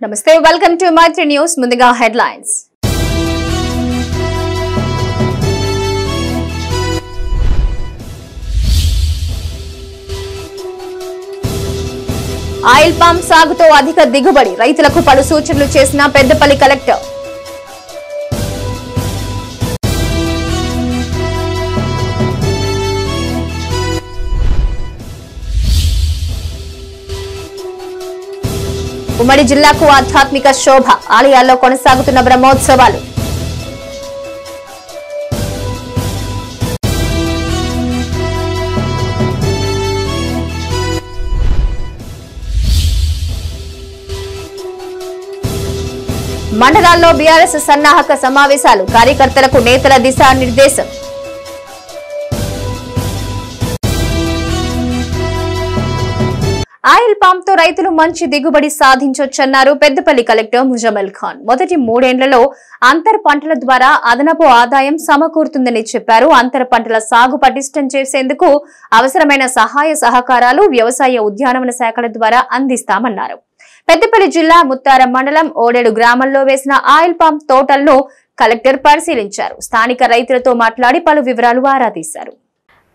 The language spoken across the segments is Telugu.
నమస్తే వెల్కమ్ టు మైత్రి న్యూస్ ముందుగా హెడ్లైన్స్ ఆయిల్ పామ్ సాగుతో అధిక దిగుబడి రైతులకు పలు సూచనలు చేసిన పెద్దపల్లి కలెక్టర్ ఉమ్మడి జిల్లాకు ఆధ్యాత్మిక శోభ ఆలయాల్లో కొనసాగుతున్న బ్రహ్మోత్సవాలు మండలాల్లో బీఆర్ఎస్ సన్నాహక సమావేశాలు కార్యకర్తలకు నేతల దిశానిర్దేశం ఆయిల్ పామ్ తో రైతులు మంచి దిగుబడి సాధించొచ్చన్నారు పెద్దపల్లి కలెక్టర్ ముజమిల్ ఖాన్ మొదటి 3 ఏళ్లలో అంతర పంటల ద్వారా అదనపు ఆదాయం సమకూరుతుందని చెప్పారు. అంతర పంటల సాగు పటిష్టం చేసేందుకు అవసరమైన సహాయ సహకారాలు వ్యవసాయ ఉద్యానవన శాఖల ద్వారా అందిస్తామన్నారు. పెద్దపల్లి జిల్లా ముత్తారం మండలం ఓడేడు గ్రామంలో వేసిన ఆయిల్ పామ్ తోటలను కలెక్టర్ పరిశీలించారు. స్థానిక రైతులతో మాట్లాడి పలు వివరాలు ఆరా తీశారు.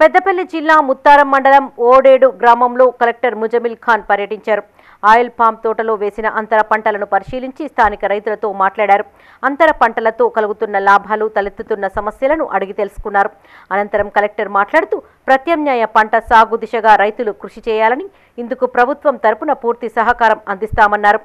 పెద్దపల్లి జిల్లా ముత్తారం మండలం ఓడేడు గ్రామంలో కలెక్టర్ ముజమిల్ ఖాన్ పర్యటించారు. ఆయిల్ పామ్ తోటలో వేసిన అంతర పంటలను పరిశీలించి స్థానిక రైతులతో మాట్లాడారు. అంతర పంటలతో కలుగుతున్న లాభాలు, తలెత్తుతున్న సమస్యలను అడిగి తెలుసుకున్నారు. అనంతరం కలెక్టర్ మాట్లాడుతూ ప్రత్యామ్నాయ పంట సాగు దిశగా రైతులు కృషి చేయాలని, ఇందుకు ప్రభుత్వం తరపున పూర్తి సహకారం అందిస్తామన్నారు.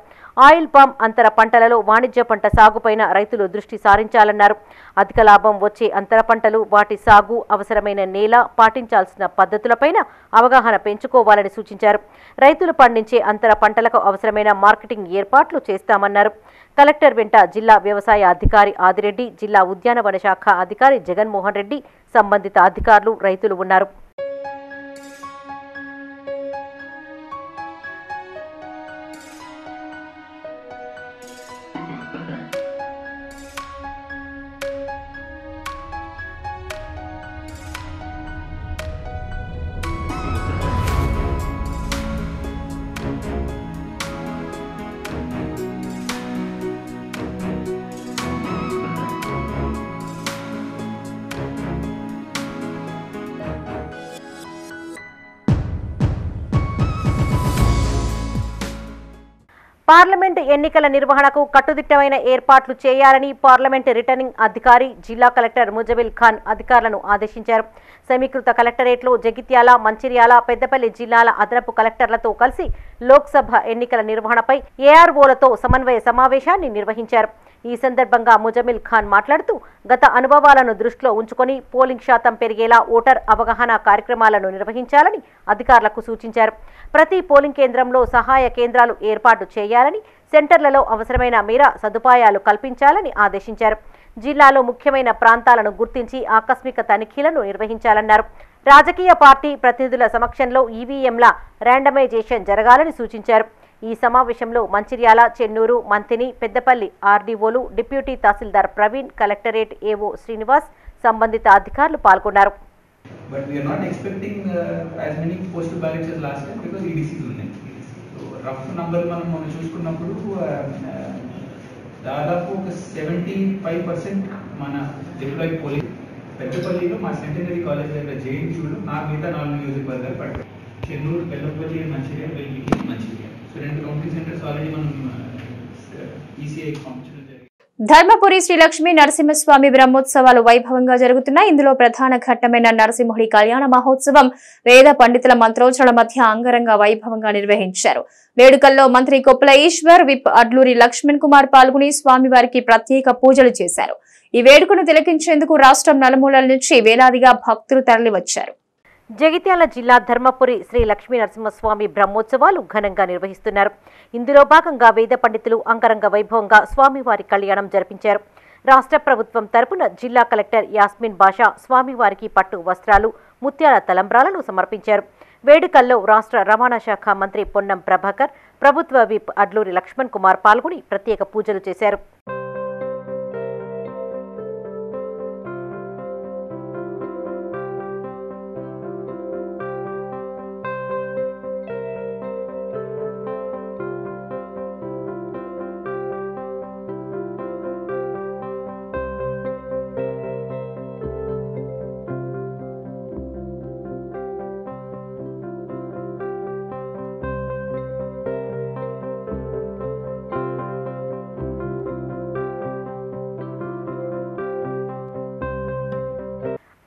ఆయిల్ పామ్ అంతర పంటలలో వాణిజ్య పంట సాగుపైన రైతులు దృష్టి సారించాలన్నారు. అధిక లాభం వచ్చే అంతర పంటలు, వాటి సాగు, అవసరమైన నేల, పాటించాల్సిన పద్ధతులపైన అవగాహన పెంచుకోవాలని సూచించారు. రైతులు పండించే అంతర పంటలకు అవసరమైన మార్కెటింగ్ ఏర్పాట్లు చేస్తామన్నారు. కలెక్టర్ వెంట జిల్లా వ్యవసాయ అధికారి ఆదిరెడ్డి, జిల్లా ఉద్యానవన శాఖ అధికారి జగన్మోహన్ రెడ్డి, సంబంధిత అధికారులు, రైతులు ఉన్నారు. పార్లమెంటు ఎన్నికల నిర్వహణకు కట్టుదిట్టమైన ఏర్పాట్లు చేయాలని పార్లమెంటు రిటర్నింగ్ అధికారి జిల్లా కలెక్టర్ ముజమిల్ ఖాన్ అధికారులను ఆదేశించారు. సమీకృత కలెక్టరేట్లో జగిత్యాల, మంచిర్యాల, పెద్దపల్లి జిల్లాల అదనపు కలెక్టర్లతో కలిసి లోక్సభ ఎన్నికల నిర్వహణపై ఏఆర్ఓలతో సమన్వయ సమావేశాన్ని నిర్వహించారు. ఈ సందర్భంగా ముజమిల్ ఖాన్ మాట్లాడుతూ గత అనుభవాలను దృష్టిలో ఉంచుకొని పోలింగ్ శాతం పెరిగేలా ఓటర్ అవగాహన కార్యక్రమాలను నిర్వహించాలని అధికారులకు సూచించారు. ప్రతి పోలింగ్ కేంద్రంలో సహాయ కేంద్రాలు ఏర్పాటు చేయాలని, సెంటర్లలో అవసరమైన మేర సదుపాయాలు కల్పించాలని ఆదేశించారు. జిల్లాలో ముఖ్యమైన ప్రాంతాలను గుర్తించి ఆకస్మిక తనిఖీలను నిర్వహించాలన్నారు. రాజకీయ పార్టీ ప్రతినిధుల సమక్షంలో ఈవీఎంల ర్యాండమైజేషన్ జరగాలని సూచించారు. ఈ సమావేశంలో మంచిర్యాల, చెన్నూరు, మంతిని, పెద్దపల్లి ఆర్డీఓలు, డిప్యూటీ తహసీల్దార్ ప్రవీణ్, కలెక్టరేట్ ఏవో శ్రీనివాస్, సంబంధిత అధికారులు పాల్గొన్నారు. But we are not expecting as many postal ballots as last time because EDCs ఉన్నాయి. So rough number మనం చూసుకున్నప్పుడు దాదాపు ఒక 75% మన డిప్లాయ్ పోలింగ్ పెద్దపల్లిలో మా సెంటనరీ కాలేజ్ దగ్గర జేఎన్యూలో నాకు మిగతా 4 నియోజకవర్గాలు పడతాయి. Chennur, Peddapalli, Mancherial, Mancherial. So 2 counting centres already మనం ఈసీఐ పంపించడం జరిగింది. ధర్మపురి శ్రీ లక్ష్మీ నరసింహస్వామి బ్రహ్మోత్సవాలు వైభవంగా జరుగుతున్నాయి. ఇందులో ప్రధాన ఘట్టమైన నరసింహుడి కళ్యాణ మహోత్సవం వేద పండితుల మంత్రోచ్చరణ మధ్య అంగరంగ వైభవంగా నిర్వహించారు. వేడుకల్లో మంత్రి కొప్పుల ఈశ్వర్, విప్ అడ్లూరి లక్ష్మణ్ కుమార్ పాల్గొని స్వామివారికి ప్రత్యేక పూజలు చేశారు. ఈ వేడుకను తిలకించేందుకు రాష్ట్రం నలుమూలల నుంచి వేలాదిగా భక్తులు తరలివచ్చారు. జగిత్యాల జిల్లా ధర్మపురి శ్రీ లక్ష్మీ నరసింహస్వామి బ్రహ్మోత్సవాలు ఘనంగా నిర్వహిస్తున్నారు. ఇందులో భాగంగా వేద పండితులు అంగరంగ వైభవంగా స్వామివారి కళ్యాణం జరిపించారు. రాష్ట్ర ప్రభుత్వం తరపున జిల్లా కలెక్టర్ యాస్మిన్ బాషా స్వామివారికి పట్టు వస్త్రాలు, ముత్యాల తలంబ్రాలను సమర్పించారు. వేడుకల్లో రాష్ట్ర రవాణా శాఖ మంత్రి పొన్నం ప్రభాకర్, ప్రభుత్వ విప్ అడ్లూరి లక్ష్మణ్ కుమార్ పాల్గొని ప్రత్యేక పూజలు చేశారు.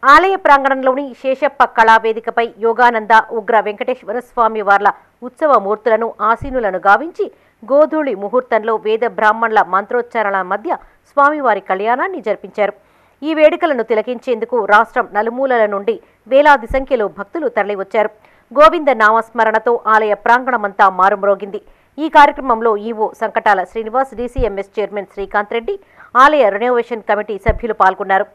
ఆలయ ప్రాంగణంలోని శేషప్ప కళావేదికపై యోగానంద ఉగ్ర వెంకటేశ్వర స్వామి వార్ల ఉత్సవ మూర్తులను ఆసీనులను గావించి గోధూళి ముహూర్తంలో వేద బ్రాహ్మణుల మంత్రోచ్చారణల మధ్య స్వామివారి కళ్యాణాన్ని జరిపించారు. ఈ వేడుకలను తిలకించేందుకు రాష్ట్రం నలుమూలల నుండి వేలాది సంఖ్యలో భక్తులు తరలివచ్చారు. గోవింద నామస్మరణతో ఆలయ ప్రాంగణమంతా మారుమ్రోగింది. ఈ కార్యక్రమంలో EO Sankatala Srinivas, DCMS chairman Srikanth Reddy, ఆలయ రెనోవేషన్ కమిటీ సభ్యులు పాల్గొన్నారు.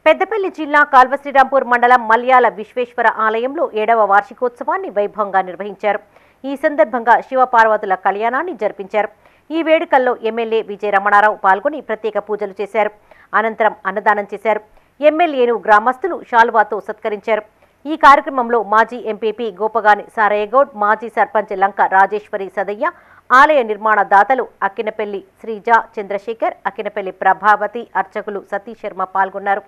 పెద్దపల్లి జిల్లా కాల్వశ్రీరాంపూర్ మండలం మల్యాల విశ్వేశ్వర ఆలయంలో 7వ వార్షికోత్సవాన్ని వైభవంగా నిర్వహించారు. ఈ సందర్భంగా శివపార్వతుల కళ్యాణాన్ని జరిపించారు. ఈ వేడుకల్లో ఎమ్మెల్యే విజయ రమణారావు పాల్గొని ప్రత్యేక పూజలు చేశారు. అనంతరం అన్నదానం చేశారు. ఎమ్మెల్యేను గ్రామస్తులు శాల్వాతో సత్కరించారు. ఈ కార్యక్రమంలో మాజీ ఎంపీపీ గోపగాని సారయ్యగౌడ్, మాజీ సర్పంచ్ లంక రాజేశ్వరి సదయ్య, ఆలయ నిర్మాణ దాతలు అక్కినపల్లి శ్రీజ, చంద్రశేఖర్, అక్కినపల్లి ప్రభావతి, అర్చకులు సతీష్ శర్మ పాల్గొన్నారు.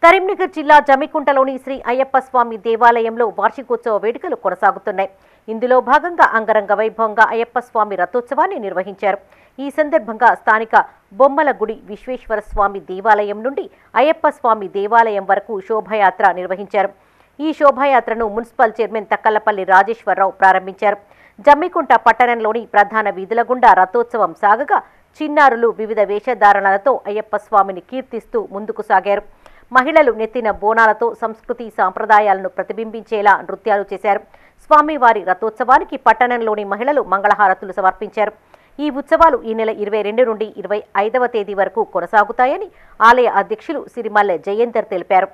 కరీంనగర్ జిల్లా జమ్మికుంటలోని శ్రీ అయ్యప్ప స్వామి దేవాలయంలో వార్షికోత్సవ వేడుకలు కొనసాగుతున్నాయి. ఇందులో భాగంగా అంగరంగ వైభవంగా అయ్యప్ప స్వామి రథోత్సవాన్ని నిర్వహించారు. ఈ సందర్భంగా స్థానిక బొమ్మల గుడి విశ్వేశ్వర స్వామి దేవాలయం నుండి అయ్యప్ప స్వామి దేవాలయం వరకు శోభాయాత్ర నిర్వహించారు. ఈ శోభాయాత్రను మున్సిపల్ చైర్మన్ తక్కలపల్లి రాజేశ్వరరావు ప్రారంభించారు. జమ్మికుంట పట్టణంలోని ప్రధాన వీధుల గుండా రథోత్సవం సాగగా చిన్నారులు వివిధ వేషధారణలతో అయ్యప్ప స్వామిని కీర్తిస్తూ ముందుకు సాగారు. మహిళలు నెత్తిన బోనాలతో సంస్కృతి సాంప్రదాయాలను ప్రతిబింబించేలా నృత్యాలు చేశారు. స్వామివారి రథోత్సవానికి పట్టణంలోని మహిళలు మంగళహారతులు సమర్పించారు. ఈ ఉత్సవాలు ఈ నెల 22 నుండి 25వ తేదీ వరకు కొనసాగుతాయని ఆలయ అధ్యక్షులు సిరిమల్లె జయేందర్ తెలిపారు.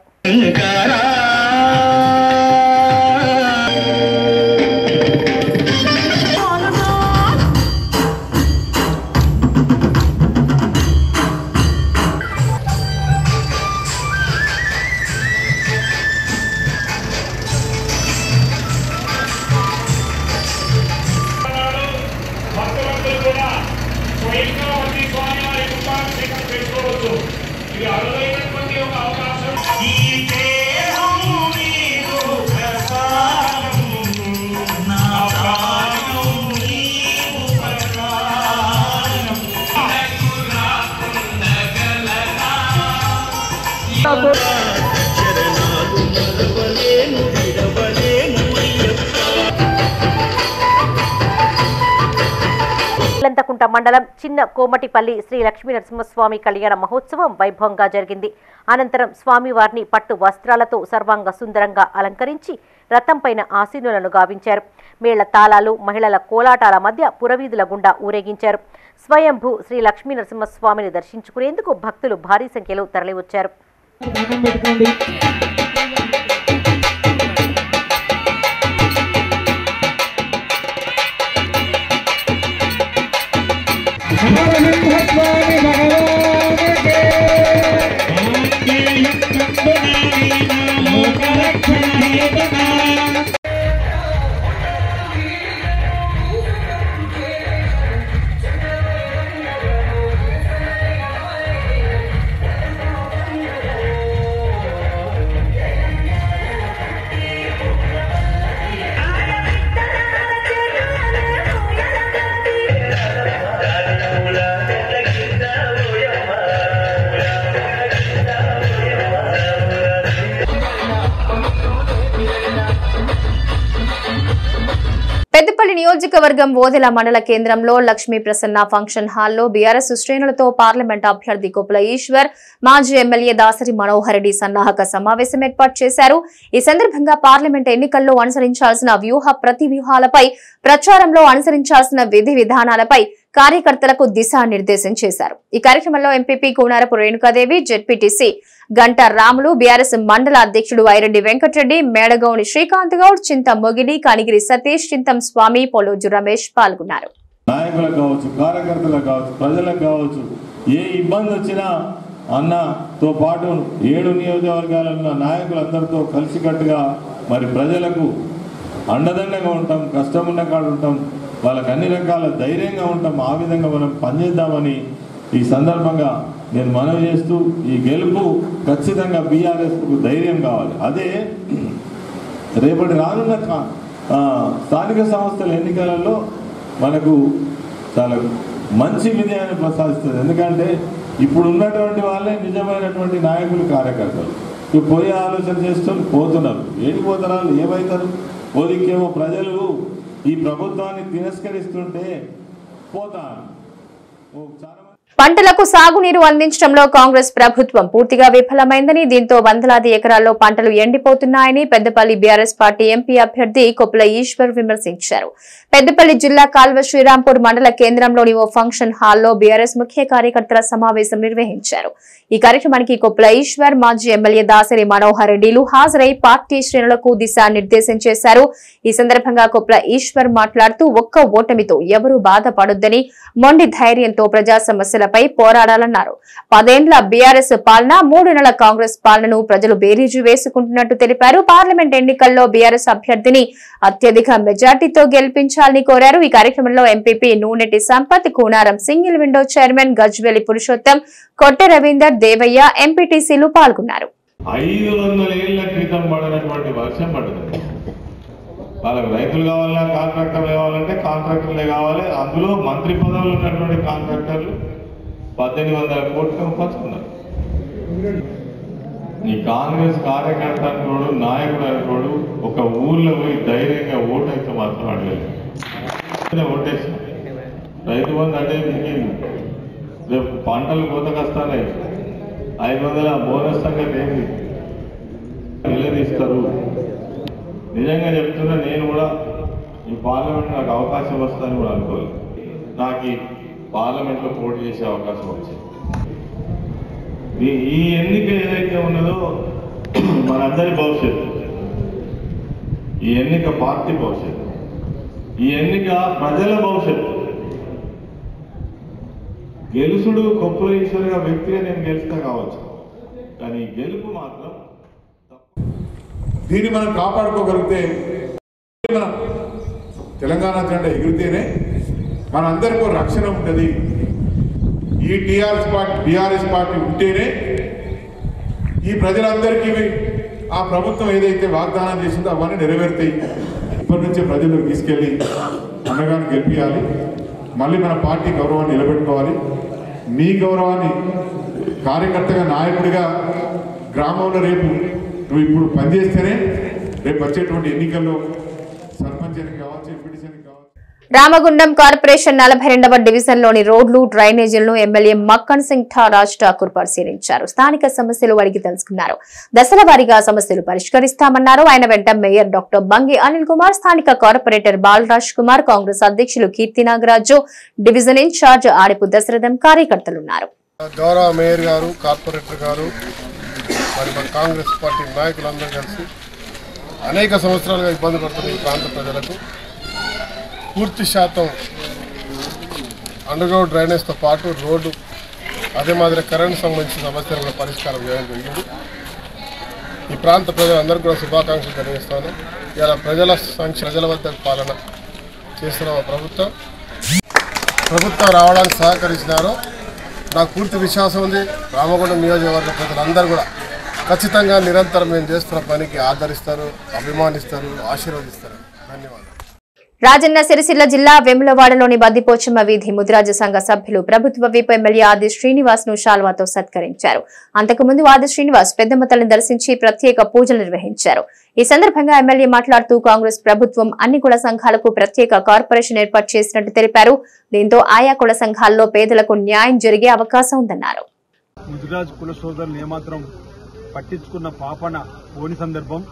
లంతకుంట మండలం చిన్న కోమటిపల్లి శ్రీ లక్ష్మీ నరసింహస్వామి కళ్యాణ మహోత్సవం వైభవంగా జరిగింది. అనంతరం స్వామివారిని పట్టు వస్త్రాలతో సర్వాంగ సుందరంగా అలంకరించి రథంపైన ఆసీనులను గావించారు. మేళ తాళాలు, మహిళల కోలాటాల మధ్య పురవీధుల గుండా ఊరేగించారు. స్వయంభూ శ్రీ లక్ష్మీ నరసింహస్వామిని దర్శించుకునేందుకు భక్తులు భారీ సంఖ్యలో తరలివచ్చారు. పెద్దపల్లి నియోజకవర్గం ఓదెల మండల కేంద్రంలో లక్ష్మీ ప్రసన్న ఫంక్షన్ హాల్లో బీఆర్ఎస్ శ్రేణులతో పార్లమెంట్ అభ్యర్థి కొప్పుల ఈశ్వర్, మాజీ ఎమ్మెల్యే దాసరి మనోహర్ రెడ్డి సన్నాహక సమావేశం ఏర్పాటు చేశారు. ఈ సందర్భంగా పార్లమెంట్ ఎన్నికల్లో అనుసరించాల్సిన ప్రతి వ్యూహాలపై, ప్రచారంలో అనుసరించాల్సిన విధి విధానాలపై కార్యకర్తలకు దిశానిర్దేశం చేశారు. ఈ కార్యక్రమంలో ఎంపీపీ కూనారపు రేణుకాదేవి, జెడ్పీటీసీ గంట రాములు, బీఆర్ఎస్ మండల అధ్యక్షుడు ఐరెడ్డి వెంకటరెడ్డి, మేడగౌని శ్రీకాంత్ గౌడ్, చింతం మొగిలి, కనిగిరి సతీష్, చింతం స్వామి, పొలోజు రమేష్ పాల్గొన్నారు. నాయకులకు కావచ్చు, కార్యకర్తలకు కావచ్చు, ప్రజలకు కావచ్చు, ఏ ఇబ్బంది వచ్చినా అన్నతో పాటు 7 నియోజకవర్గాలలో నాయకులందరితో కలిసికట్టుగా మరి ప్రజలకు అండదండగా ఉంటాం, కష్టం ఉన్న కాడ ఉంటాం, వాళ్ళకి అన్ని రకాల ధైర్యంగా ఉంటాం. ఆ విధంగా మనం పనిచేద్దామని ఈ సందర్భంగా నేను మనవి చేస్తూ, ఈ గెలుపు ఖచ్చితంగా బీఆర్ఎస్కు ధైర్యం కావాలి. అదే రేపటి రానున్న స్థానిక సంస్థల ఎన్నికలలో మనకు చాలా మంచి విజయాన్ని ప్రసాదిస్తుంది. ఎందుకంటే ఇప్పుడు ఉన్నటువంటి వాళ్ళే నిజమైనటువంటి నాయకులు, కార్యకర్తలు. ఇప్పుడు పోయే ఆలోచన చేస్తూ పోతున్నారు. ఏడిపోతారు, ఏమవుతారు? ఓదికేమో ప్రజలు ఈ ప్రభుత్వాన్ని తిరస్కరిస్తుంటే పోతారు. పంటలకు సాగునీరు అందించడంలో కాంగ్రెస్ ప్రభుత్వం పూర్తిగా విఫలమైందని, దీంతో వందలాది ఎకరాల్లో పంటలు ఎండిపోతున్నాయని పెద్దపల్లి బీఆర్ఎస్ పార్టీ ఎంపీ అభ్యర్థి కొప్పుల ఈశ్వర్ విమర్శించారు. పెద్దపల్లి జిల్లా కాల్వ శ్రీరాంపూర్ మండల కేంద్రంలోని ఓ ఫంక్షన్ హాల్లో బీఆర్ఎస్ ముఖ్య కార్యకర్తల సమావేశం నిర్వహించారు. ఈ కార్యక్రమానికి కొప్పుల ఈశ్వర్, మాజీ ఎమ్మెల్యే దాసరి మనోహర్ రెడ్డిలు హాజరై పార్టీ శ్రేణులకు దిశానిర్దేశం చేశారు. ఈ సందర్భంగా కొప్పుల ఈశ్వర్ మాట్లాడుతూ, ఒక్క ఓటమితో ఎవరూ బాధపడొద్దని, మొండి ధైర్యంతో ప్రజా సమస్యలపై పోరాడాలన్నారు. 10 ఏళ్ల బీఆర్ఎస్ పాలన, 3 నెలల కాంగ్రెస్ పాలనను ప్రజలు బేరీజు వేసుకుంటున్నట్టు తెలిపారు. పార్లమెంట్ ఎన్నికల్లో బీఆర్ఎస్ అభ్యర్థిని అత్యధిక మెజార్టీతో గెలిపించాలని కోరారు. ఈ కార్యక్రమంలో MPP Nuneti Sampath, Koonaram single window chairman Gajveli Purushottam, Kotte Ravinder, Devayya, ఎంపీటీసీలు పాల్గొన్నారు. 500 ఏళ్ల క్రితం పడినటువంటి వర్షం పడుతుంది. వాళ్ళకి రైతులు కావాలన్నా, కాంట్రాక్టర్లు కావాలంటే కాంట్రాక్టర్లే కావాలి. అందులో మంత్రి పదవులు ఉన్నటువంటి కాంట్రాక్టర్లు 1800 కోట్లు పంచుకున్నారు. ఈ కాంగ్రెస్ కార్యకర్త అనుకోడు, నాయకుడు అనుకోడు, ఒక ఊర్లో పోయి ధైర్యంగా ఓటైతే మాత్రం అడగలేదు. ఓటేసి రైతు బంధు అంటే రేపు పంటలు కోతకొస్తాయి, 500 బోనస్ సంగతి ఏంటి నిలదీస్తారు. నిజంగా చెప్తున్నా, నేను కూడా ఈ పార్లమెంట్ నాకు అవకాశం వస్తుందని కూడా అనుకోలేదు. నాకు ఈ పార్లమెంట్లో పోటీ చేసే అవకాశం వచ్చింది. ఈ ఎన్నిక ఏదైతే ఉన్నదో మనందరి భవిష్యత్తు, ఈ ఎన్నిక పార్టీ భవిష్యత్తు, ఈ ఎన్నిక ప్రజల భవిష్యత్తు. గెలుసుడు కొప్పుల ఈశ్వరుగా వ్యక్తిగా నేను గెలుస్తా కావచ్చు, కానీ గెలుపు మాత్రం దీన్ని మనం కాపాడుకోగలిగితే, మనం తెలంగాణ జెండా ఎగిరితేనే మనందరికీ రక్షణ ఉంటుంది. ఈ బీఆర్ఎస్ పార్టీ ఉంటేనే ఈ ప్రజలందరికీ ఆ ప్రభుత్వం ఏదైతే వాగ్దానం చేసిందో అవన్నీ నెరవేరుతాయి. ఇప్పటి నుంచే ప్రజలకు తీసుకెళ్ళి అండగానే గెలిపించాలి. మళ్ళీ మన పార్టీ గౌరవాన్ని నిలబెట్టుకోవాలి. మీ గౌరవాన్ని కార్యకర్తగా, నాయకుడిగా గ్రామంలో రేపు నువ్వు ఇప్పుడు పనిచేస్తేనే రేపు వచ్చేటువంటి ఎన్నికల్లో సర్పంచ్ ఎన్నిక కావచ్చు, ఎంపీటీసీ ఎన్నిక కావచ్చు. రామగుండం కార్పొరేషన్ 42వ డివిజన్లోని రోడ్లు, డ్రైనేజీలను ఎమ్మెల్యే మక్కన్ సింగ్ రాజ్ ఠాకూర్ పరిశీలించారు. స్థానిక సమస్యలు అడిగి తెలుసుకున్నారు. దశల వారీగా సమస్యలు పరిష్కరిస్తామన్నారు. ఆయన వెంట మేయర్ డాక్టర్ బంగి అనిల్ కుమార్, స్థానిక కార్పొరేటర్ బాలరాజ్ కుమార్, కాంగ్రెస్ అధ్యక్షులు కీర్తి నాగరాజు, డివిజన్ ఇన్ఛార్జ్ ఆడిపు దశరథం కార్యకర్తలున్నారు. గౌరవ మేయర్ గారు, కార్పొరేటర్ గారు, మరి మన కాంగ్రెస్ పార్టీ నాయకులందరూ కలిసి అనేక సంవత్సరాలుగా ఇబ్బంది పడుతున్న ఈ ప్రాంత ప్రజలకు పూర్తి శాతం అండర్గ్రౌండ్ డ్రైనేజ్తో పాటు రోడ్డు, అదే మాదిరి కరెంట్ సంబంధించిన సమస్యలు కూడా పరిష్కారం చేయడం జరిగింది. ఈ ప్రాంత ప్రజలందరికీ కూడా శుభాకాంక్షలు తెలియజేస్తాను. ఇలా ప్రజల వద్ద పాలన చేస్తున్న ప్రభుత్వం రావడానికి సహకరించినారో నాకు పూర్తి విశ్వాసం ఉంది. రామగుండం నియోజకవర్గ ప్రజలందరూ కూడా ఖచ్చితంగా నిరంతరం మేము చేస్తున్న పనికి ఆదరిస్తారు, అభిమానిస్తారు, ఆశీర్వదిస్తారు. ధన్యవాదాలు. రాజన్న సిరిసిల్ల జిల్లా వేములవాడలోని బద్దిపోచమ్మ వీధి ముదిరాజు సంఘ సభ్యులు ప్రభుత్వ విప్ ఎమ్మెల్యే ఆది శ్రీనివాస్ ను శాల్వాతో సత్కరించారు. అంతకుముందు ఆది శ్రీనివాస్ పెద్దమ్మ తల్లిని దర్శించి ప్రత్యేక పూజలు నిర్వహించారు. ఈ సందర్భంగా ఎమ్మెల్యే మాట్లాడుతూ కాంగ్రెస్ ప్రభుత్వం అన్ని కుల సంఘాలకు ప్రత్యేక కార్పొరేషన్ ఏర్పాటు చేసినట్టు తెలిపారు. దీంతో ఆయా కుల సంఘాల్లో పేదలకు న్యాయం జరిగే అవకాశం ఉందన్నారు. ముదిరాజు కుల సోదరులు ఏమాత్రం పట్టించుకున్న పాపన పోని సందర్భం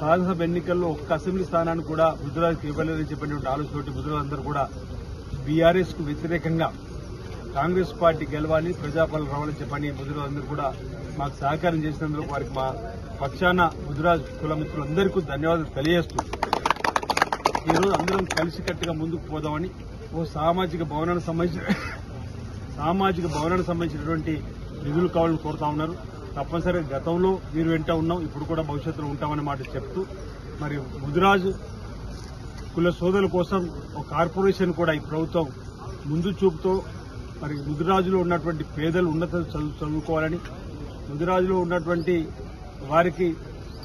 శాసనసభ ఎన్నికల్లో ఒక్క అసెంబ్లీ స్థానాన్ని కూడా ముదిరాజుకు ఇవ్వలేదని చెప్పినటువంటి ఆలోచనతోటి ముదిరాజులందరూ కూడా బీఆర్ఎస్ కు వ్యతిరేకంగా కాంగ్రెస్ పార్టీ గెలవాలి, ప్రజాపాలన రావాలని చెప్పని ముదిరాజులందరూ కూడా మాకు సహకారం చేసినందుకు వారికి మా పక్షాన ముదిరాజు కుల మిత్రులందరికీ ధన్యవాదాలు తెలియజేస్తూ ఈరోజు అందరం కలిసికట్టుగా ముందుకు పోదామని సామాజిక భవనానికి సంబంధించినటువంటి నిధులు కావాలని కోరుతా ఉన్నారు. తప్పనిసరిగా గతంలో మీరు వెంట ఉన్నాం, ఇప్పుడు కూడా భవిష్యత్తులో ఉంటామనే మాట చెప్తూ మరి ముదిరాజు కుల సోదరుల కోసం ఒక కార్పొరేషన్ కూడా ఈ ప్రభుత్వం ముందు చూపుతో మరి ముదిరాజులో ఉన్నటువంటి పేదలు ఉన్నత చదువుకోవాలని, ముదిరాజులో ఉన్నటువంటి వారికి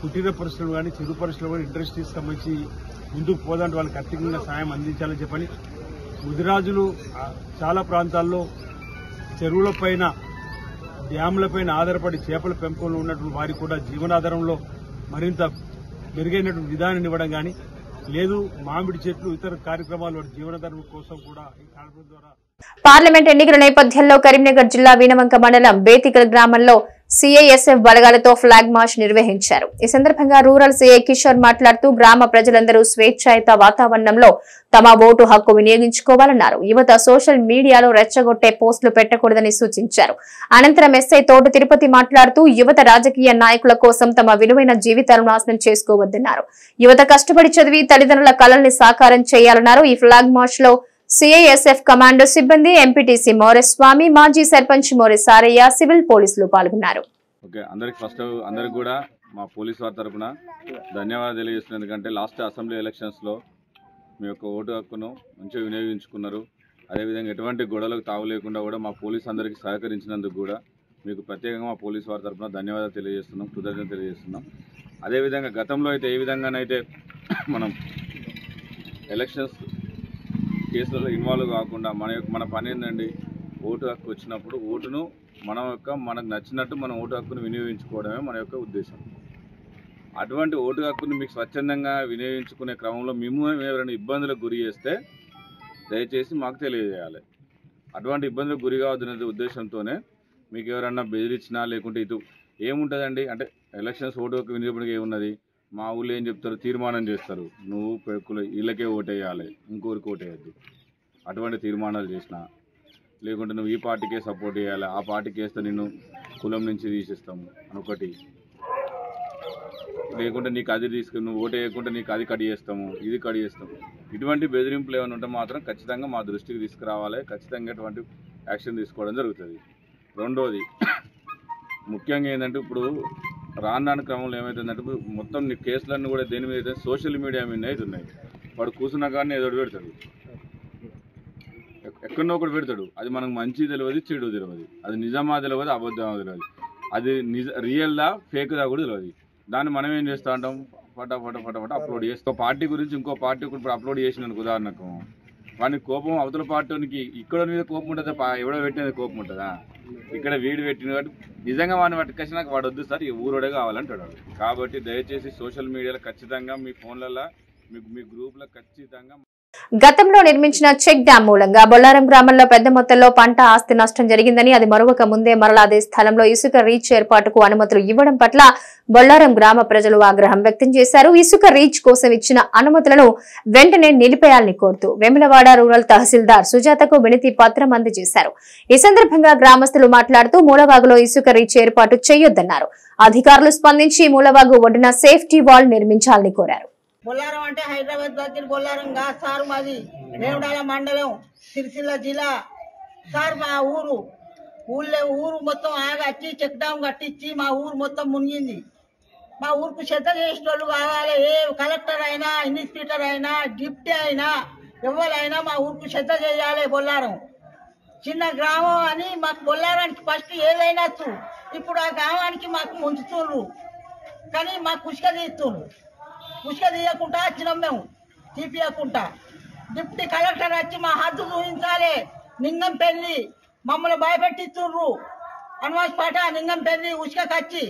కుటీర పరిశ్రమలు కానీ చిరు పరిశ్రమలు కానీ ఇండస్ట్రీస్ సంబంధించి ముందుకు పోదంటే వాళ్ళకి ఆర్థికంగా సాయం అందించాలని చెప్పని ముదిరాజులు చాలా ప్రాంతాల్లో చెరువులపైన డ్యాములపైన ఆధారపడి చేపల పెంపకంలో ఉన్నటువంటి వారికి కూడా జీవనాధారంలో మరింత మెరుగైనటువంటి విధానాన్ని ఇవ్వడం కానీ లేదు మామిడి చెట్లు ఇతర కార్యక్రమాలు వారి జీవనాధారం కోసం కూడా ఈ కార్యక్రమం ద్వారా. పార్లమెంట్ ఎన్నికల నేపథ్యంలో కరీంనగర్ జిల్లా వీణవంక మండలం బేతికల్ గ్రామంలో సిఐఎస్ఎఫ్ బలగాలతో ఫ్లాగ్ మార్చ్ నిర్వహించారు. ఈ సందర్భంగా రూరల్ సిఐ కిషోర్ మాట్లాడుతూ గ్రామ ప్రజలందరూ స్వేచ్ఛాయుత వాతావరణంలో తమ ఓటు హక్కు వినియోగించుకోవాలన్నారు. యువత సోషల్ మీడియాలో రెచ్చగొట్టే పోస్టులు పెట్టకూడదని సూచించారు. అనంతరం ఎస్ఐ తోట తిరుపతి మాట్లాడుతూ యువత రాజకీయ నాయకుల కోసం తమ విలువైన జీవితాలను నాశనం చేసుకోవద్దన్నారు. యువత కష్టపడి చదివి తల్లిదండ్రుల కలల్ని సాకారం చేయాలన్నారు. ఈ ఫ్లాగ్ మార్చ్ లో సిఐఎస్ఎఫ్ కమాండో సిబ్బంది, ఎంపీటీసీ మోరెస్వామి, మాజీ సర్పంచ్ మోరె సారయ్య, సివిల్ పోలీసులు పాల్గొన్నారు. అందరికి కూడా మా పోలీసు వారి తరఫున ధన్యవాదాలు తెలియజేస్తున్నాను. ఎందుకంటే లాస్ట్ అసెంబ్లీ ఎలక్షన్స్ లో మీ యొక్క ఓటు హక్కును మంచిగా వినియోగించుకున్నారు. అదేవిధంగా ఎటువంటి గొడవలకు తావు లేకుండా కూడా మా పోలీసు అందరికీ సహకరించినందుకు కూడా మీకు ప్రత్యేకంగా మా పోలీసు వారి తరఫున ధన్యవాదాలు తెలియజేస్తున్నాం, కృతజ్ఞతలు తెలియజేస్తున్నాం. అదేవిధంగా గతంలో అయితే ఏ విధంగానైతే మనం ఎలక్షన్స్ కేసులలో ఇన్వాల్వ్ కాకుండా మన పని ఏంటండి, ఓటు హక్కు వచ్చినప్పుడు ఓటును మనకు నచ్చినట్టు మన ఓటు హక్కును వినియోగించుకోవడమే మన యొక్క ఉద్దేశం. అటువంటి ఓటు హక్కును మీకు స్వచ్ఛందంగా వినియోగించుకునే క్రమంలో మేము ఎవరైనా ఇబ్బందులకు గురి చేస్తే దయచేసి మాకు తెలియజేయాలి. అటువంటి ఇబ్బందులకు గురి కావద్దనే ఉద్దేశంతోనే మీకు ఎవరన్నా బెదిరించినా లేకుంటే ఇటు ఏముంటుందండి అంటే ఎలక్షన్స్ ఓటు హక్కు వినియోగడానికి ఏమున్నది, మా ఊళ్ళో ఏం చెప్తారు, తీర్మానం చేస్తారు, నువ్వు వీళ్ళకే ఓటేయాలి, ఇంకోరికి ఓటేయద్దు, అటువంటి తీర్మానాలు చేసినా లేకుంటే నువ్వు ఈ పార్టీకే సపోర్ట్ చేయాలి, ఆ పార్టీకి వేస్తే నిన్ను కులం నుంచి తీసేస్తాము అనొకటి, లేకుంటే నీకు అది తీసుకుని నువ్వు ఓటు వేయకుంటే నీకు అది కట్ చేస్తాము, ఇది కట్ చేస్తాము, ఇటువంటి బెదిరింపులు ఏమైనా ఉంటే మాత్రం ఖచ్చితంగా మా దృష్టికి తీసుకురావాలి. ఖచ్చితంగా ఇటువంటి యాక్షన్ తీసుకోవడం జరుగుతుంది. రెండోది ముఖ్యంగా ఏంటంటే ఇప్పుడు రాను క్రమంలో ఏమవుతుందంటే మొత్తం నీ కేసులన్నీ కూడా దేని మీద అయితే సోషల్ మీడియా మీద అవుతున్నాయి. వాడు కూర్చున్నా కానీ ఏదో పెడతాడు, ఎక్కడో ఒకటి పెడతాడు, అది మనకు మంచి తెలియదు, చెడు తెలియదు, అది నిజమా తెలియదు, అబద్ధమా తెలియదు, అది రియల్లా ఫేక్దా కూడా తెలియదు. దాన్ని మనం ఏం చేస్తూ ఉంటాం, ఫటాఫట అప్లోడ్ చేస్తాం. పార్టీ గురించి ఇంకో పార్టీ ఇప్పుడు అప్లోడ్ చేసినాను ఉదాహరణకు, వానికి కోపం అవతల పార్టీకి ఇక్కడ మీద కోపం ఉంటుంది, ఎవడో పెట్టినది కోపం ఉంటుందా, ఇక్కడ వీడు పెట్టిన కాబట్టి నిజంగా వాడిని పట్టుకొచ్చి నాకు వాడు వద్దు సార్, ఈ ఊరోడే కావాలంటాడు. కాబట్టి దయచేసి సోషల్ మీడియాలో ఖచ్చితంగా మీ ఫోన్లలో మీ గ్రూప్లో ఖచ్చితంగా. గతంలో నిర్మించిన చెక్ డ్యాం మూలంగా బొల్లారం గ్రామంలో పెద్ద మొత్తంలో పంట ఆస్తి నష్టం జరిగిందని, అది మరొక ముందే మరలా అదే స్థలంలో ఇసుక రీచ్ ఏర్పాటుకు అనుమతులు ఇవ్వడం పట్ల బొల్లారం గ్రామ ప్రజలు ఆగ్రహం వ్యక్తం చేశారు. ఇసుక రీచ్ కోసం ఇచ్చిన అనుమతులను వెంటనే నిలిపేయాలని కోరుతూ వేములవాడ రూరల్ తహసీల్దార్ సుజాతకు వినతి పత్రం అందజేశారు. ఈ సందర్భంగా గ్రామస్తులు మాట్లాడుతూ మూలవాగులో ఇసుక రీచ్ ఏర్పాటు చేయొద్దన్నారు. అధికారులు స్పందించి మూలవాగు ఒడ్డున సేఫ్టీ వాల్ నిర్మించాలని కోరారు. బొల్లారం అంటే హైదరాబాద్ దగ్గర బొల్లారం కాదు సార్, మాది వేముడాల మండలం సిరిసిల్ల జిల్లా సార్. మా ఊరు మొత్తం ఆగచ్చి చెక్ డ్యామ్ కట్టించి మా ఊరు మొత్తం మునిగింది. మా ఊరుకు చెత్త చేసేటోళ్ళు కావాలి, ఏ కలెక్టర్ అయినా, ఇన్స్పెక్టర్ అయినా, డిప్టీ అయినా, ఎవరైనా మా ఊరుకు చెత్త చేయాలి. బొల్లారం చిన్న గ్రామం అని మాకు బొల్లారానికి ఫస్ట్ ఏదైనా ఇప్పుడు ఆ గ్రామానికి మాకు ముంచుతుండ్రు, కానీ మాకు ఉసుక తీస్తుండ్రు. ఉసుక తీయకుండా వచ్చినాం మేము. తీపియకుండా డిప్యూటీ కలెక్టర్ వచ్చి మా హద్దు చూపించాలి. నింగంపల్లి మమ్మల్ని భయపెట్టిస్తుర్రు, హనుమాన్పేట నింగంపల్లి ఉసుకచ్చి.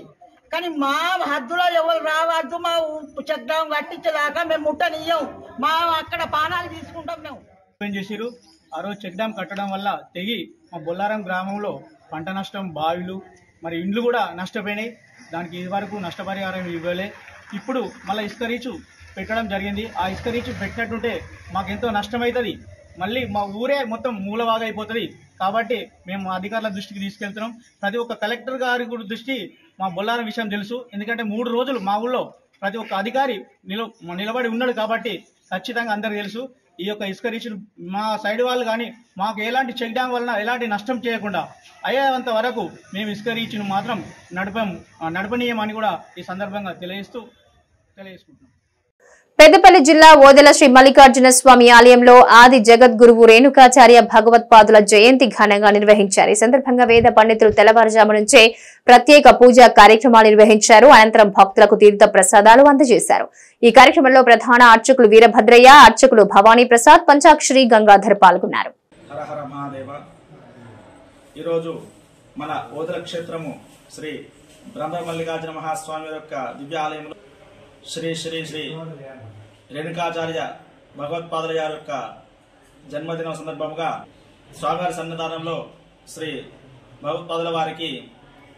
కానీ మా హద్దులో ఎవరు రావద్దు, మా చెక్ డ్యామ్ కట్టించేదాకా మేము ముట్టనియ్యం. మా అక్కడ పానాలు తీసుకుంటాం. మేము చేసిరు ఆ రోజు చెక్ డ్యామ్ కట్టడం వల్ల తెగి మా బొల్లారం గ్రామంలో పంట నష్టం, బావిలు మరి ఇండ్లు కూడా నష్టపోయినాయి. దానికి ఇదివరకు నష్టపరిహారం ఇవ్వలే. ఇప్పుడు మళ్ళీ ఇసుక రీచు పెట్టడం జరిగింది. ఆ ఇసుక రీచు పెట్టినట్టుంటే మాకెంతో నష్టమవుతుంది. మళ్ళీ మా ఊరే మొత్తం మూలవాగా అయిపోతుంది. కాబట్టి మేము అధికారుల దృష్టికి తీసుకెళ్తున్నాం. ప్రతి ఒక్క కలెక్టర్ గారి దృష్టి మా బొల్లారం విషయం తెలుసు. ఎందుకంటే 3 రోజులు మా ఊళ్ళో ప్రతి ఒక్క అధికారి నిలబడి ఉన్నాడు. కాబట్టి ఖచ్చితంగా అందరికీ తెలుసు. ఈ యొక్క ఇసుక రీచులు మా సైడ్ వాళ్ళు కానీ మాకు ఎలాంటి చెక్ డ్యామ్ వలన ఎలాంటి నష్టం చేయకుండా అయ్యేంత వరకు మేము ఇసుక రీచును మాత్రం నడపనీయమని కూడా ఈ సందర్భంగా తెలియజేసుకుంటున్నాం. పెద్దపల్లి జిల్లా ఓదెల శ్రీ మల్లికార్జున స్వామి ఆలయంలో ఆది జగద్గురువు రేణుకాచార్య భగవత్పాదుల జయంతి ఘనంగా నిర్వహించారు. ఈ సందర్భంగా వేద పండితులు తెల్లవారుజాము నుంచే ప్రత్యేక పూజా కార్యక్రమాలు నిర్వహించారు. అనంతరం భక్తులకు తీర్థ ప్రసాదాలు అందజేశారు. ఈ కార్యక్రమంలో ప్రధాన అర్చకులు వీరభద్రయ్య, అర్చకులు భవానీ ప్రసాద్, పంచాక్షరి గంగాధర్ పాల్గొన్నారు. ఈరోజు మన ఓదెల క్షేత్రము శ్రీ బ్రహ్మ మల్లికార్జున మహాస్వామి యొక్క దివ్య ఆలయంలో శ్రీ శ్రీ శ్రీ రేణుకాచార్య భగవత్పాదుల గారి యొక్క జన్మదినం సందర్భంగా స్వామివారి సన్నిధానంలో శ్రీ భగవత్పాదుల వారికి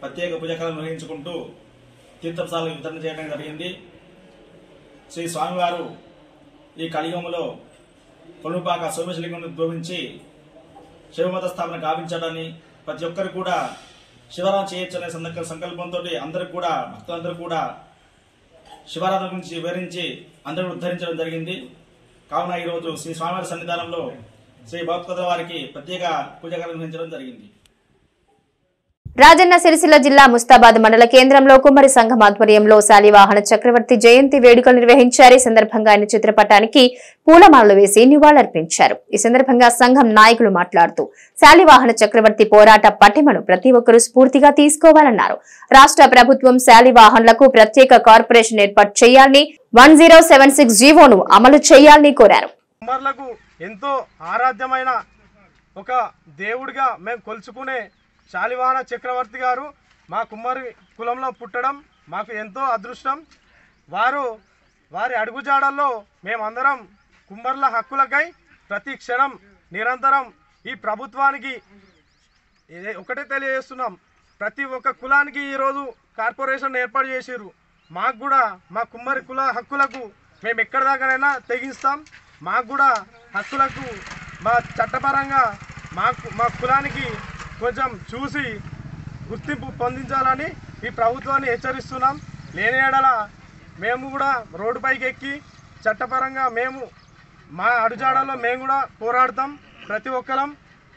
ప్రత్యేక పూజకాలను నిర్వహించుకుంటూ తీర్థప్రసాదాలు వితరణ చేయడం జరిగింది. శ్రీ స్వామివారు ఈ కలియుగంలో కొలుపాక సోమేశ్వలింగం దోవించి శివమత స్థాపన గావించడాన్ని ప్రతి ఒక్కరు కూడా శివరాత్రి చేయొచ్చనే సంకల్పంతో అందరూ కూడా భక్తులందరూ కూడా శివరాత్రి గురించి వివరించి అందరూ ఉద్ధరించడం జరిగింది. కావున ఈరోజు శ్రీ స్వామివారి సన్నిధానంలో శ్రీ భగవత్పాదుల వారికి ప్రత్యేక పూజకాలు నిర్వహించడం జరిగింది. రాజన్న సిరిసిల్ల జిల్లా ముస్తాబాద్ మండల కేంద్రంలో కుమ్మరి సంఘం ఆధ్వర్యంలో శాలివాహన చక్రవర్తి జయంతి వేడుకలు నిర్వహించారు. ఈ సందర్భంగా ఆయన చిత్రపటానికి పూలమాలలు వేసి నివాళులర్పించారు. ఈ సందర్భంగా సంఘం నాయకులు మాట్లాడుతూ శాలివాహన చక్రవర్తి పోరాట పటిమను ప్రతి ఒక్కరూ స్ఫూర్తిగా తీసుకోవాలన్నారు. రాష్ట్ర ప్రభుత్వం శాలివాహనులకు ప్రత్యేక కార్పొరేషన్ ఏర్పాటు చేయాలని 1076 జీవోను అమలు చేయాలని కోరారు. కుమ్మర్లకు ఎంతో ఆరాధ్యమైన ఒక దేవుడిగా మేము కొలుచుకునే శాలివాహన చక్రవర్తి గారు మా కుమ్మరి కులంలో పుట్టడం మాకు ఎంతో అదృష్టం. వారి అడుగుజాడల్లో మేమందరం కుమ్మర్ల హక్కులకై ప్రతి క్షణం నిరంతరం ఈ ప్రభుత్వానికి ఒకటే తెలియజేస్తున్నాం. ప్రతి ఒక్క కులానికి ఈరోజు కార్పొరేషన్ ఏర్పాటు చేసిర్రు. మాకు కూడా మా కుమ్మరి కుల హక్కులకు మేము ఎక్కడి దాకానైనా తెగిస్తాం. మాకు కూడా హక్కులకు మా చట్టపరంగా మా కులానికి కొంచెం చూసి గుర్తింపు పొందించాలని ఈ ప్రభుత్వాన్ని హెచ్చరిస్తున్నాం. లేని ఎడల మేము కూడా రోడ్డుపైకి ఎక్కి చట్టపరంగా మేము మా అడుజాడల్లో మేము కూడా పోరాడతాం. ప్రతి ఒక్కరం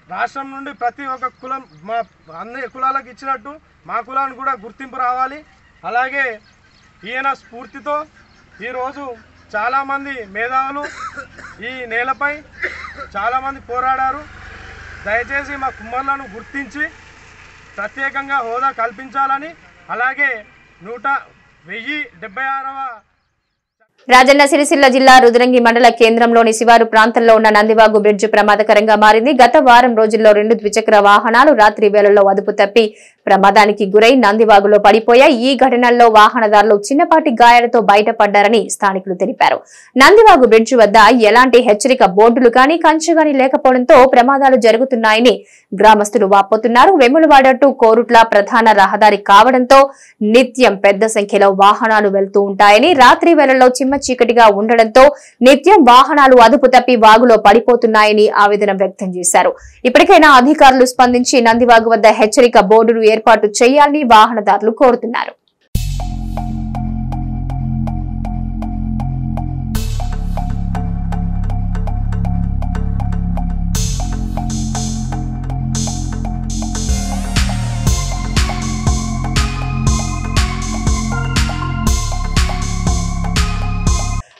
రాష్ట్రం నుండి ప్రతి ఒక్క కులం మా అన్ని కులాలకు ఇచ్చినట్టు మా కులానికి కూడా గుర్తింపు రావాలి. అలాగే ఈయన స్ఫూర్తితో ఈరోజు చాలామంది మేధావులు ఈ నేలపై చాలామంది పోరాడారు. దయచేసి మా కుమ్మర్లను గుర్తించి ప్రత్యేకంగా హోదా కల్పించాలని, అలాగే 1076వ రాజన్న సిరిసిల్ల జిల్లా రుద్రంగి మండల కేంద్రంలోని శివారు ప్రాంతంలో ఉన్న నందివాగు బ్రిడ్జ్ ప్రమాదకరంగా మారింది. గత వారం రోజుల్లో 2 ద్విచక్ర వాహనాలు రాత్రి వేళల్లో అదుపు తప్పి ప్రమాదానికి గురై నందివాగులో పడిపోయాయి. ఈ ఘటనల్లో వాహనదారులు చిన్నపాటి గాయాలతో బయటపడ్డారని స్థానికులు తెలిపారు. నందివాగు బ్రిడ్జ్ వద్ద ఎలాంటి హెచ్చరిక బోర్డులు కానీ కంచె కానీ లేకపోవడంతో ప్రమాదాలు జరుగుతున్నాయని గ్రామస్తులు వాపోతున్నారు. వెములవాడ టు కోరుట్ల ప్రధాన రహదారి కావడంతో నిత్యం పెద్ద సంఖ్యలో వాహనాలు వెళ్తూ ఉంటాయని, రాత్రి వేళల్లో చిమ్మ చీకటిగా ఉండడంతో నిత్యం వాహనాలు అదుపు తప్పి వాగులో పడిపోతున్నాయని ఆవేదన వ్యక్తం చేశారు. ఇప్పటికైనా అధికారులు స్పందించి నందివాగు వద్ద హెచ్చరిక బోర్డులు ఏర్పాటు చేయాలని వాహనదారులు కోరుతున్నారు.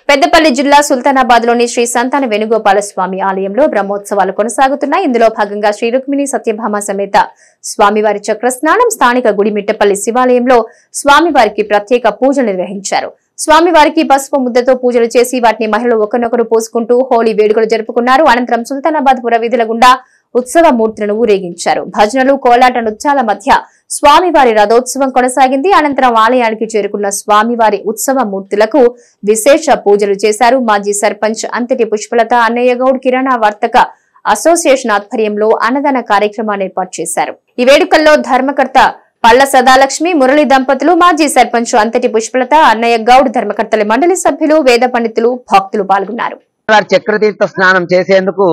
పెద్దపల్లి జిల్లా సుల్తానాబాద్ లోని శ్రీ సంతాన వేణుగోపాల స్వామి ఆలయంలో బ్రహ్మోత్సవాలు కొనసాగుతున్నాయి. ఇందులో భాగంగా శ్రీ రుక్మిణి సత్యభామ సమేత స్వామివారి చక్రస్నానం, స్థానిక గుడిమిట్టపల్లి శివాలయంలో స్వామివారికి ప్రత్యేక పూజలు నిర్వహించారు. స్వామివారికి పసుపు ముద్దతో పూజలు చేసి వాటిని మహిళలు ఒకరినొకరు పోసుకుంటూ హోలీ వేడుకలు జరుపుకున్నారు. అనంతరం సుల్తానాబాద్ పుర వీధుల గుండా ఉత్సవ మూర్తులను ఊరేగించారు. భజనలు, కోలాట నృత్యాల మధ్య స్వామివారి రథోత్సవం కొనసాగింది. అనంతరం ఆలయానికి చేరుకున్న స్వామివారి ఉత్సవ మూర్తులకు విశేష పూజలు చేశారు. మాజీ సర్పంచ్ అంతటి పుష్పలత, అన్నయ్య గౌడ్ కిరాణా వర్తక అసోసియేషన్ ఆధ్వర్యంలో అన్నదాన కార్యక్రమాన్ని ఏర్పాటు చేశారు. ఈ వేడుకల్లో ధర్మకర్త పల్ల సదాలక్ష్మి, మురళి దంపతులు, మాజీ సర్పంచ్ అంతటి పుష్పలత, అన్నయ్య గౌడ్, ధర్మకర్తల మండలి సభ్యులు, వేద పండితులు, భక్తులు పాల్గొన్నారు. చక్రతీర్థ స్నానం చేసేందుకు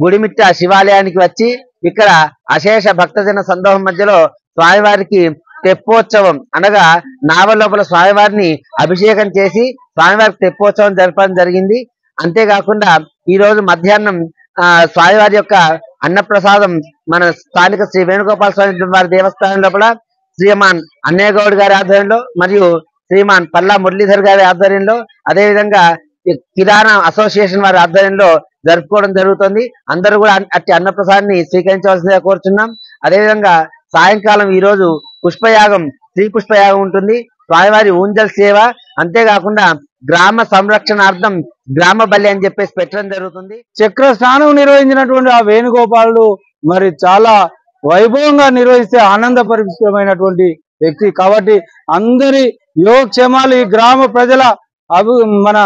గుడిమిట్ట శివాలయానికి వచ్చి ఇక్కడ అశేష భక్తజన సందోహం మధ్యలో స్వామివారికి తెప్పోత్సవం అనగా నావ లోపల స్వామివారిని అభిషేకం చేసి స్వామివారికి తెప్పోత్సవం జరపడం జరిగింది. అంతేకాకుండా ఈ రోజు మధ్యాహ్నం స్వామివారి యొక్క అన్నప్రసాదం మన స్థానిక శ్రీ వేణుగోపాల స్వామి వారి దేవస్థానం లోపల శ్రీమాన్ అన్నయ్య గౌడ్ గారి ఆధ్వర్యంలో మరియు శ్రీమాన్ పల్లా మురళీధర్ గారి ఆధ్వర్యంలో అదేవిధంగా కిరాణా అసోసియేషన్ వారి ఆధ్వర్యంలో జరుపుకోవడం జరుగుతుంది. అందరూ కూడా అట్టి అన్నప్రసాదాన్ని స్వీకరించవలసిందిగా కోరుచున్నాం. అదేవిధంగా సాయంకాలం ఈ రోజు పుష్పయాగం, శ్రీ పుష్పయాగం ఉంటుంది. స్వామివారి ఊంజల్ సేవ, అంతేకాకుండా గ్రామ సంరక్షణార్థం గ్రామ బలి అని చెప్పేసి పెట్టడం జరుగుతుంది. చక్ర స్నానం నిర్వహించినటువంటి ఆ వేణుగోపాలుడు మరి చాలా వైభవంగా నిర్వహిస్తే ఆనందపరితమైనటువంటి వ్యక్తి కాబట్టి అందరి యోగక్షేమాలు ఈ గ్రామ ప్రజల మన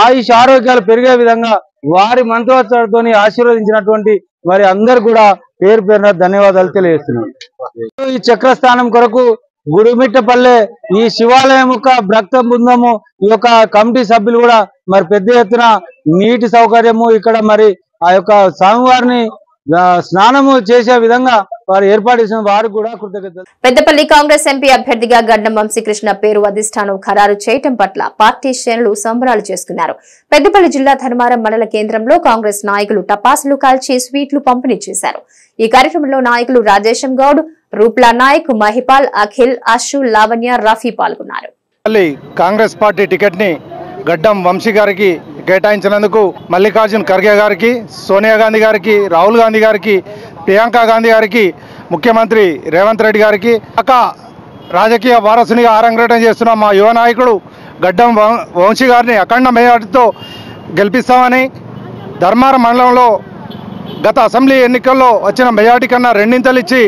ఆయుష్ ఆరోగ్యాలు పెరిగే విధంగా వారి మంత్రోత్సవంతో ఆశీర్వదించినటువంటి వారి అందరు కూడా పేరు పేరున ధన్యవాదాలు తెలియజేస్తున్నాను. ఈ చక్రస్థానం కొరకు గుడిమిట్టపల్లె ఈ శివాలయం యొక్క భక్త బృందము ఈ యొక్క కమిటీ సభ్యులు కూడా మరి పెద్ద ఎత్తున నీటి సౌకర్యము ఇక్కడ మరి ఆ యొక్క స్వామివారిని స్నానము చేసే విధంగా వారు ఏర్పాటు చేసిన వారికి కూడా కృతజ్ఞతలు. పెద్దపల్లి కాంగ్రెస్ ఎంపీ అభ్యర్థిగా గడ్డం వంశీకృష్ణ పేరు అధిష్టానం ఖరారు చేయటం పట్ల పార్టీ శ్రేణులు సంబరాలు చేసుకున్నారు. పెద్దపల్లి జిల్లా ధర్మారం మండల కేంద్రంలో కాంగ్రెస్ నాయకులు టపాసులు కాల్చి స్వీట్లు పంపిణీ చేశారు. ఈ కార్యక్రమంలో నాయకులు రాజేశం గౌడ్, రూప్లా నాయక్, మహిపాల్, అఖిల్, అశు, లావణ్య, రఫీ పాల్గొన్నారు. కాంగ్రెస్ పార్టీ టికెట్ ని గడ్డం వంశీ గారికి కేటాయించినందుకు మల్లికార్జున్ ఖర్గే గారికి, సోనియా గాంధీ గారికి, రాహుల్ గాంధీ గారికి, ప్రియాంక గాంధీ గారికి, ముఖ్యమంత్రి రేవంత్ రెడ్డి గారికి రాజకీయ వారసునిగా ఆరంగేటం చేస్తున్న మా యువ నాయకుడు గడ్డం వంశీ గారిని అఖండ మెజార్టీతో గెలిపిస్తామని ధర్మారం మండలంలో గత అసెంబ్లీ ఎన్నికల్లో వచ్చిన మెజార్టీ కన్నా రెండింతలు ఇచ్చి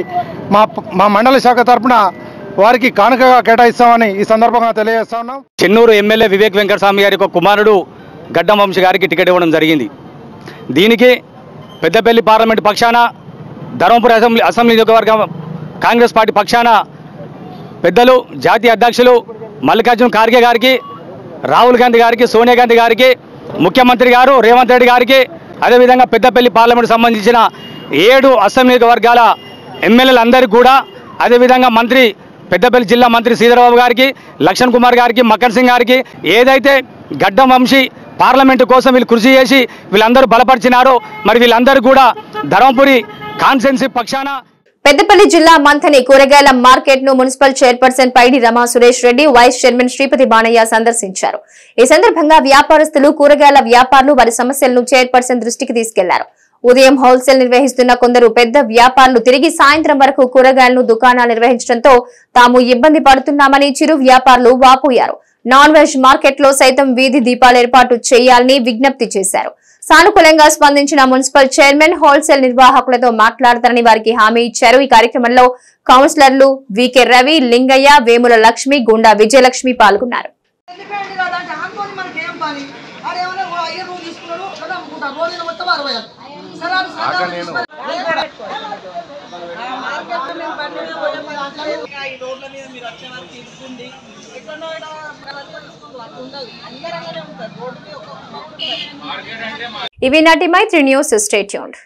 మా మండల శాఖ తరఫున వారికి కానుకగా కేటాయిస్తామని ఈ సందర్భంగా తెలియజేస్తా ఉన్నాం. చెన్నూరు ఎమ్మెల్యే వివేక్ వెంకటస్వామి గారి కుమారుడు గడ్డం వంశీ గారికి టికెట్ ఇవ్వడం జరిగింది. దీనికి పెద్దపల్లి పార్లమెంటు పక్షాన, ధర్మపురి అసెంబ్లీ నియోజకవర్గం కాంగ్రెస్ పార్టీ పక్షాన పెద్దలు జాతీయ అధ్యక్షులు మల్లికార్జున్ ఖార్గే గారికి, రాహుల్ గాంధీ గారికి, సోనియా గాంధీ గారికి, ముఖ్యమంత్రి గారు రేవంత్ రెడ్డి గారికి, అదేవిధంగా పెద్దపల్లి పార్లమెంటు సంబంధించిన 7 అసెంబ్లీ నియోజకవర్గాల ఎమ్మెల్యేలందరికీ కూడా, అదేవిధంగా మంత్రి పెద్దపల్లి జిల్లా మంత్రి శ్రీధరబాబు గారికి, లక్ష్మణ్ కుమార్ గారికి, మక్కన్ సింగ్ గారికి, ఏదైతే గడ్డం వంశీ పార్లమెంటు కోసం వీళ్ళు కృషి చేసి వీళ్ళందరూ బలపరిచినారో మరి వీళ్ళందరూ కూడా ధర్మపురి కాన్స్టిట్యున్సీ పక్షాన. పెద్దపల్లి జిల్లా మంథని కూరగాయల మార్కెట్ ను మున్సిపల్ చైర్పర్సన్ పైడి రమా సురేష్ రెడ్డి, వైస్ చైర్మన్ శ్రీపతి బాణయ్య సందర్శించారు. ఈ సందర్భంగా వ్యాపారస్తులు, కూరగాయల వ్యాపారులు వారి సమస్యలను చైర్పర్సన్ దృష్టికి తీసుకెళ్లారు. ఉదయం హోల్సేల్ నిర్వహిస్తున్న కొందరు పెద్ద వ్యాపారులు తిరిగి సాయంత్రం వరకు కూరగాయలను దుకాణాలు నిర్వహించడంతో తాము ఇబ్బంది పడుతున్నామని చిరు వ్యాపారులు వాపోయారు. నాన్ వెజ్ మార్కెట్ లో సైతం వీధి దీపాలు ఏర్పాటు చేయాలని విజ్ఞప్తి చేశారు. సానుకూలంగా స్పందించిన మున్సిపల్ చైర్మన్ హోల్సేల్ నిర్వాహకులతో మాట్లాడతారని వారికి హామీ ఇచ్చారు. ఈ కార్యక్రమంలో కౌన్సిలర్లు వికే రవి, లింగయ్య, వేముల లక్ష్మి, గుండా విజయలక్ష్మి పాల్గొన్నారు. ఇవి నాటి మైత్రి న్యూస్. Stay tuned.